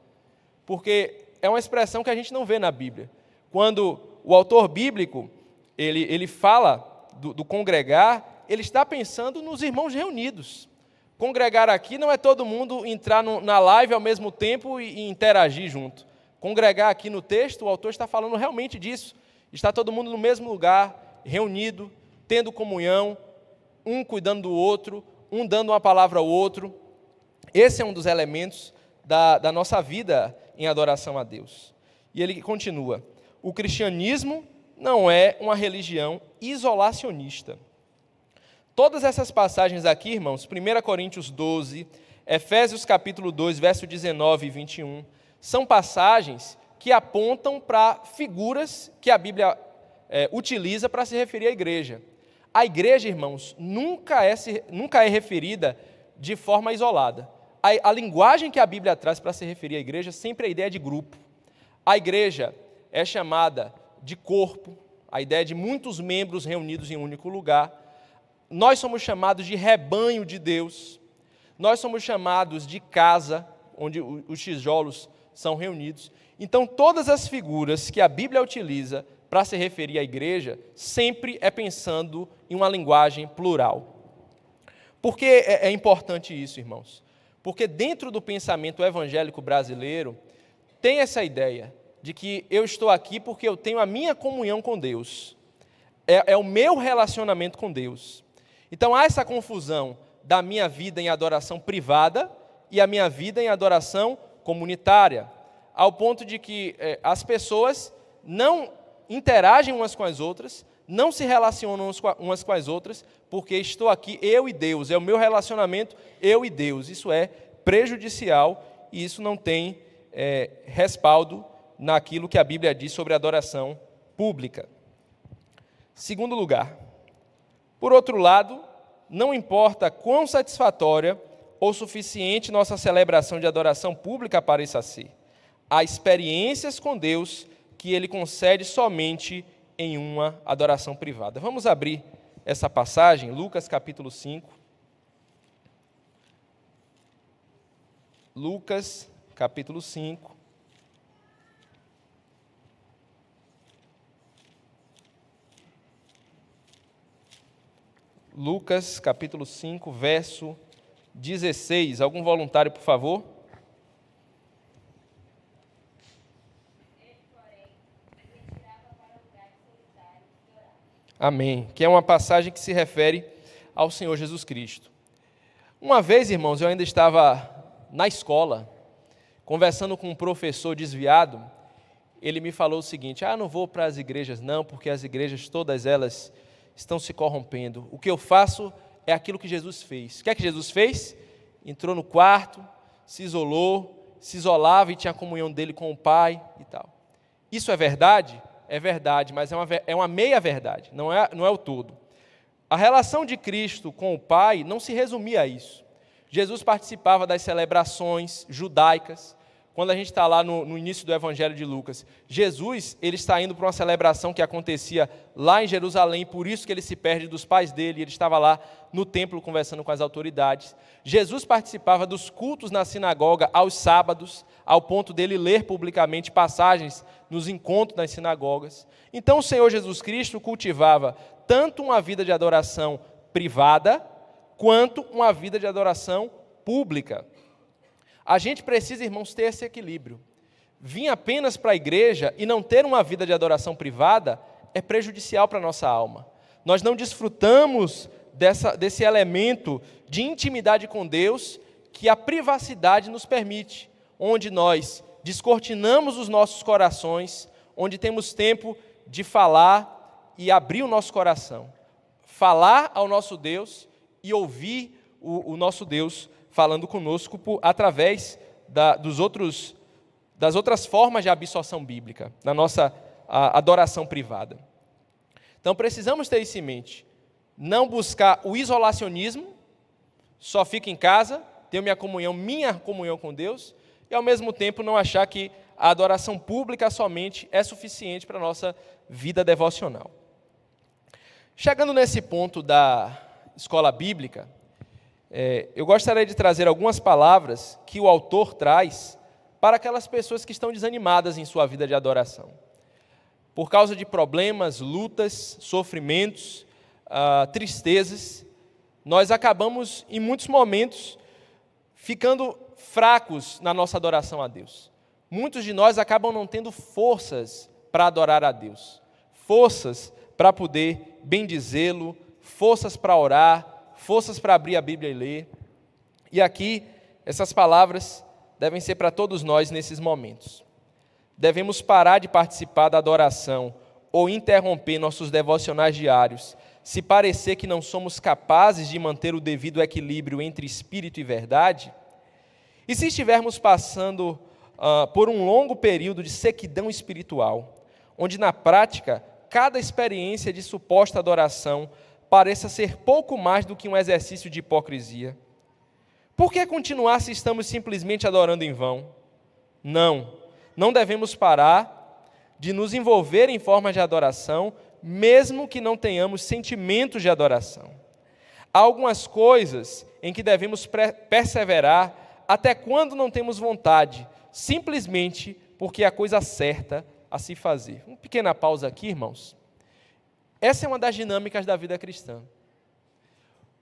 porque é uma expressão que a gente não vê na Bíblia. Quando o autor bíblico, ele fala do congregar, ele está pensando nos irmãos reunidos. Congregar aqui não é todo mundo entrar na live ao mesmo tempo e interagir junto. Congregar aqui no texto, o autor está falando realmente disso. Está todo mundo no mesmo lugar, reunido, tendo comunhão, um cuidando do outro, um dando uma palavra ao outro. Esse é um dos elementos da nossa vida em adoração a Deus. E ele continua: o cristianismo não é uma religião isolacionista. Todas essas passagens aqui, irmãos, 1 Coríntios 12, Efésios capítulo 2, verso 19 e 21, são passagens que apontam para figuras que a Bíblia utiliza para se referir à igreja. A igreja, irmãos, nunca é referida de forma isolada. A linguagem que a Bíblia traz para se referir à igreja sempre é a ideia de grupo. A igreja é chamada de corpo, a ideia de muitos membros reunidos em um único lugar. Nós somos chamados de rebanho de Deus. Nós somos chamados de casa, onde os tijolos são reunidos. Então, todas as figuras que a Bíblia utiliza para se referir à igreja, sempre é pensando em uma linguagem plural. Por que é importante isso, irmãos? Porque dentro do pensamento evangélico brasileiro, tem essa ideia de que eu estou aqui porque eu tenho a minha comunhão com Deus. É o meu relacionamento com Deus. Então há essa confusão da minha vida em adoração privada e a minha vida em adoração comunitária, ao ponto de que as pessoas não interagem umas com as outras, não se relacionam umas com as outras, porque estou aqui eu e Deus, é o meu relacionamento eu e Deus. Isso é prejudicial e isso não tem respaldo naquilo que a Bíblia diz sobre adoração pública. Segundo lugar, por outro lado, não importa quão satisfatória ou suficiente nossa celebração de adoração pública pareça ser, há experiências com Deus que Ele concede somente em uma adoração privada. Vamos abrir essa passagem, Lucas capítulo 5. Lucas capítulo 5. Lucas, capítulo 5, verso 16. Algum voluntário, por favor? Amém. Que é uma passagem que se refere ao Senhor Jesus Cristo. Uma vez, irmãos, eu ainda estava na escola, conversando com um professor desviado. Ele me falou o seguinte: não vou para as igrejas não, porque as igrejas, todas elas, estão se corrompendo. O que eu faço é aquilo que Jesus fez. O que é que Jesus fez? Entrou no quarto, se isolou, se isolava e tinha a comunhão dele com o Pai e tal. Isso é verdade? É verdade, mas é uma meia-verdade, não é o todo. A relação de Cristo com o Pai não se resumia a isso. Jesus participava das celebrações judaicas. Quando a gente está lá no início do Evangelho de Lucas, Jesus ele está indo para uma celebração que acontecia lá em Jerusalém, por isso que ele se perde dos pais dele, ele estava lá no templo conversando com as autoridades. Jesus participava dos cultos na sinagoga aos sábados, ao ponto dele ler publicamente passagens nos encontros nas sinagogas. Então o Senhor Jesus Cristo cultivava tanto uma vida de adoração privada, quanto uma vida de adoração pública. A gente precisa, irmãos, ter esse equilíbrio. Vir apenas para a igreja e não ter uma vida de adoração privada é prejudicial para a nossa alma. Nós não desfrutamos desse elemento de intimidade com Deus que a privacidade nos permite, onde nós descortinamos os nossos corações, onde temos tempo de falar e abrir o nosso coração. Falar ao nosso Deus e ouvir o nosso Deus falando conosco através das outras formas de absorção bíblica, na nossa adoração privada. Então precisamos ter isso em mente. Não buscar o isolacionismo, só fico em casa, tenho minha comunhão com Deus, e ao mesmo tempo não achar que a adoração pública somente é suficiente para a nossa vida devocional. Chegando nesse ponto da escola bíblica, Eu gostaria de trazer algumas palavras que o autor traz para aquelas pessoas que estão desanimadas em sua vida de adoração. Por causa de problemas, lutas, sofrimentos, tristezas, nós acabamos, em muitos momentos, ficando fracos na nossa adoração a Deus. Muitos de nós acabam não tendo forças para adorar a Deus, forças para poder bendizê-lo, forças para orar, forças para abrir a Bíblia e ler. E aqui, essas palavras devem ser para todos nós nesses momentos. Devemos parar de participar da adoração ou interromper nossos devocionais diários, se parecer que não somos capazes de manter o devido equilíbrio entre espírito e verdade. E se estivermos passando por um longo período de sequidão espiritual, onde na prática, cada experiência de suposta adoração pareça ser pouco mais do que um exercício de hipocrisia. Por que continuar se estamos simplesmente adorando em vão? Não devemos parar de nos envolver em formas de adoração, mesmo que não tenhamos sentimentos de adoração. Há algumas coisas em que devemos perseverar até quando não temos vontade, simplesmente porque é a coisa certa a se fazer. Uma pequena pausa aqui, irmãos. Essa é uma das dinâmicas da vida cristã.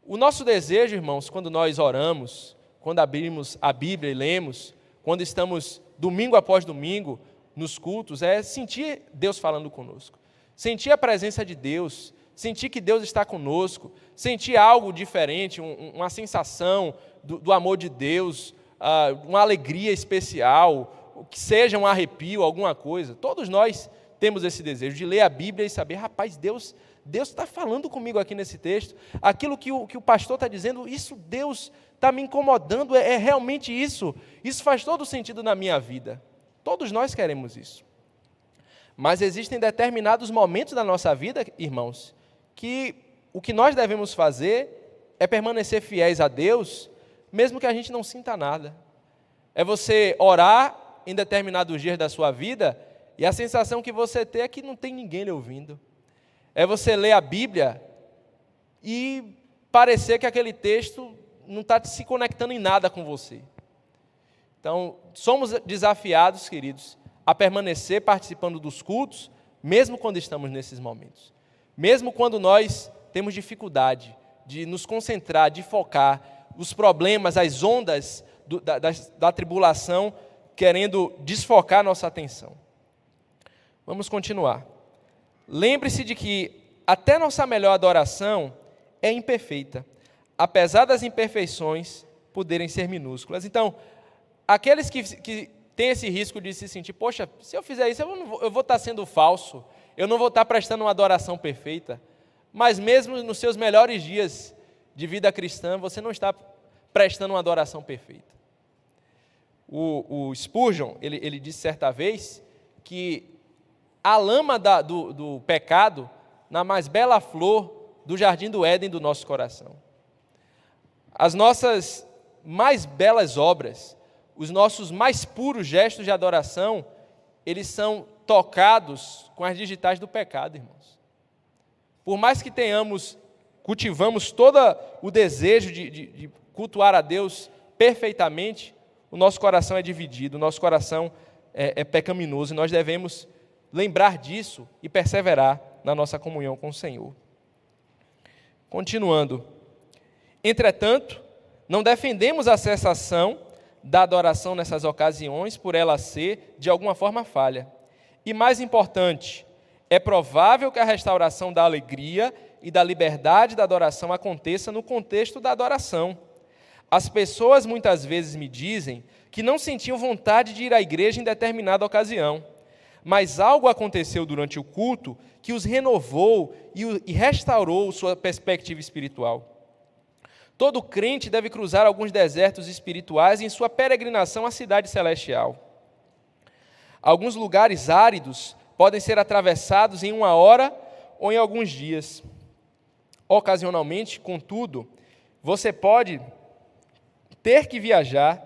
O nosso desejo, irmãos, quando nós oramos, quando abrimos a Bíblia e lemos, quando estamos domingo após domingo nos cultos, é sentir Deus falando conosco, sentir a presença de Deus, sentir que Deus está conosco, sentir algo diferente, uma sensação do amor de Deus, uma alegria especial, que seja um arrepio, alguma coisa. Todos nós temos esse desejo de ler a Bíblia e saber, rapaz, Deus está falando comigo aqui nesse texto, aquilo que o pastor está dizendo, isso Deus está me incomodando, é realmente isso faz todo sentido na minha vida. Todos nós queremos isso. Mas existem determinados momentos da nossa vida, irmãos, que o que nós devemos fazer é permanecer fiéis a Deus, mesmo que a gente não sinta nada. É você orar em determinados dias da sua vida e a sensação que você tem é que não tem ninguém lhe ouvindo. É você ler a Bíblia e parecer que aquele texto não está se conectando em nada com você. Então, somos desafiados, queridos, a permanecer participando dos cultos, mesmo quando estamos nesses momentos. Mesmo quando nós temos dificuldade de nos concentrar, de focar, os problemas, as ondas da tribulação, querendo desfocar nossa atenção. Vamos continuar. Lembre-se de que até nossa melhor adoração é imperfeita, apesar das imperfeições poderem ser minúsculas. Então, aqueles que têm esse risco de se sentir, poxa, se eu fizer isso, eu vou estar sendo falso, eu não vou estar prestando uma adoração perfeita, mas mesmo nos seus melhores dias de vida cristã, você não está prestando uma adoração perfeita. O Spurgeon, ele disse certa vez que a lama do pecado na mais bela flor do jardim do Éden do nosso coração. As nossas mais belas obras, os nossos mais puros gestos de adoração, eles são tocados com as digitais do pecado, irmãos. Por mais que cultivamos todo o desejo de cultuar a Deus perfeitamente, o nosso coração é dividido, o nosso coração é pecaminoso, e nós devemos lembrar disso e perseverar na nossa comunhão com o Senhor. Continuando. Entretanto, não defendemos a cessação da adoração nessas ocasiões por ela ser, de alguma forma, falha. E mais importante, é provável que a restauração da alegria e da liberdade da adoração aconteça no contexto da adoração. As pessoas muitas vezes me dizem que não sentiam vontade de ir à igreja em determinada ocasião, mas algo aconteceu durante o culto que os renovou e restaurou sua perspectiva espiritual. Todo crente deve cruzar alguns desertos espirituais em sua peregrinação à cidade celestial. Alguns lugares áridos podem ser atravessados em 1 hora ou em alguns dias. Ocasionalmente, contudo, você pode ter que viajar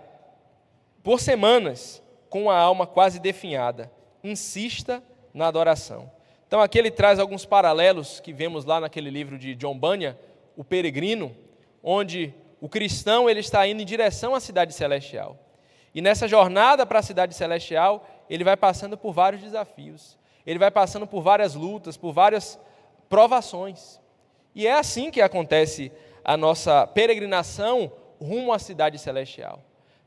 por semanas com a alma quase definhada. Insista na adoração. Então aqui ele traz alguns paralelos que vemos lá naquele livro de John Bunyan, O Peregrino, onde o cristão ele está indo em direção à cidade celestial. E nessa jornada para a cidade celestial, ele vai passando por vários desafios. Ele vai passando por várias lutas, por várias provações. E é assim que acontece a nossa peregrinação rumo à cidade celestial.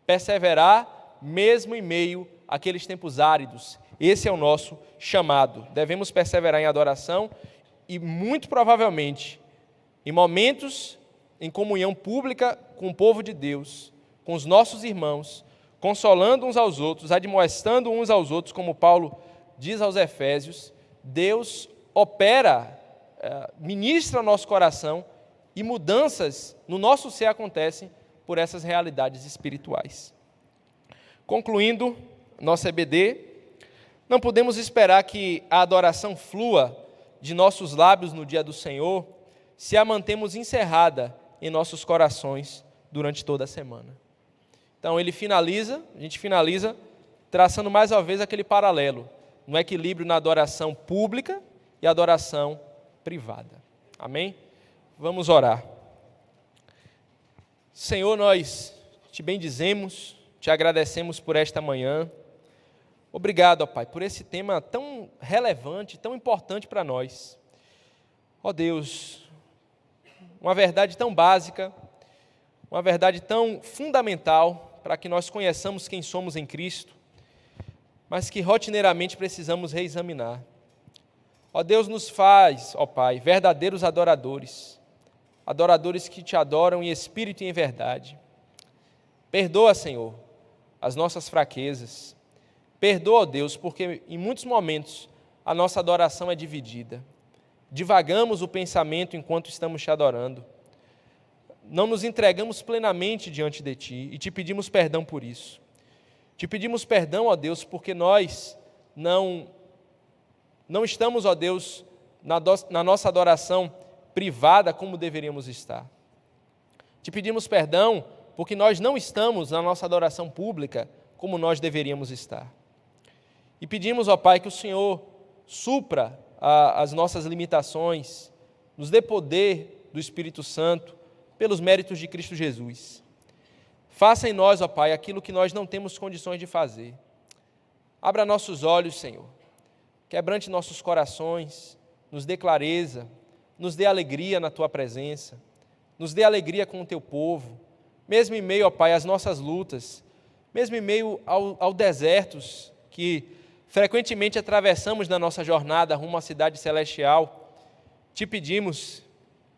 Perseverar mesmo em meio àqueles tempos áridos. Esse é o nosso chamado. Devemos perseverar em adoração e, muito provavelmente, em momentos em comunhão pública com o povo de Deus, com os nossos irmãos, consolando uns aos outros, admoestando uns aos outros, como Paulo diz aos Efésios, Deus opera, ministra o nosso coração e mudanças no nosso ser acontecem por essas realidades espirituais. Concluindo nossa EBD, não podemos esperar que a adoração flua de nossos lábios no dia do Senhor se a mantemos encerrada em nossos corações durante toda a semana. Então a gente finaliza traçando mais uma vez aquele paralelo, no equilíbrio na adoração pública e adoração privada. Amém? Vamos orar. Senhor, nós te bendizemos, te agradecemos por esta manhã. Obrigado, ó Pai, por esse tema tão relevante, tão importante para nós. Ó Deus, uma verdade tão básica, uma verdade tão fundamental para que nós conheçamos quem somos em Cristo, mas que rotineiramente precisamos reexaminar. Ó Deus, nos faz, ó Pai, verdadeiros adoradores, adoradores que te adoram em espírito e em verdade. Perdoa, Senhor, as nossas fraquezas. Perdoa, ó Deus, porque em muitos momentos a nossa adoração é dividida. Divagamos o pensamento enquanto estamos te adorando. Não nos entregamos plenamente diante de Ti e te pedimos perdão por isso. Te pedimos perdão, ó Deus, porque nós não estamos, ó Deus, na nossa adoração privada como deveríamos estar. Te pedimos perdão porque nós não estamos na nossa adoração pública como nós deveríamos estar. E pedimos, ó Pai, que o Senhor supra as nossas limitações, nos dê poder do Espírito Santo, pelos méritos de Cristo Jesus. Faça em nós, ó Pai, aquilo que nós não temos condições de fazer. Abra nossos olhos, Senhor. Quebrante nossos corações, nos dê clareza, nos dê alegria na Tua presença, nos dê alegria com o Teu povo, mesmo em meio, ó Pai, às nossas lutas, mesmo em meio aos desertos que frequentemente atravessamos na nossa jornada rumo à cidade celestial. Te pedimos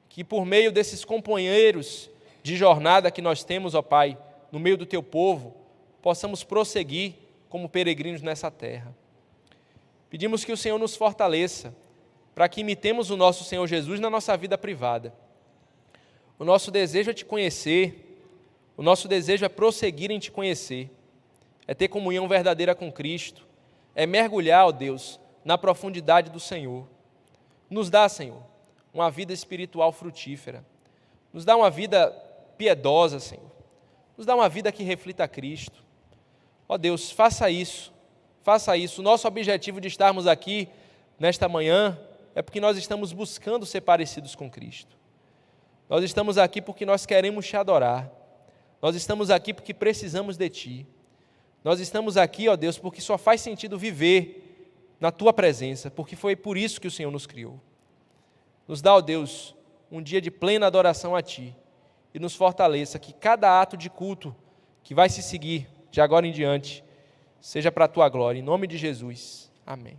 que por meio desses companheiros de jornada que nós temos, ó Pai, no meio do Teu povo, possamos prosseguir como peregrinos nessa terra. Pedimos que o Senhor nos fortaleça, para que imitemos o nosso Senhor Jesus na nossa vida privada. O nosso desejo é Te conhecer, o nosso desejo é prosseguir em Te conhecer, é ter comunhão verdadeira com Cristo, é mergulhar, ó Deus, na profundidade do Senhor. Nos dá, Senhor, uma vida espiritual frutífera. Nos dá uma vida piedosa, Senhor. Nos dá uma vida que reflita a Cristo. Ó Deus, faça isso. Faça isso. O nosso objetivo de estarmos aqui nesta manhã é porque nós estamos buscando ser parecidos com Cristo. Nós estamos aqui porque nós queremos Te adorar. Nós estamos aqui porque precisamos de Ti. Nós estamos aqui, ó Deus, porque só faz sentido viver na Tua presença, porque foi por isso que o Senhor nos criou. Nos dá, ó Deus, um dia de plena adoração a Ti e nos fortaleça que cada ato de culto que vai se seguir de agora em diante seja para a Tua glória. Em nome de Jesus. Amém.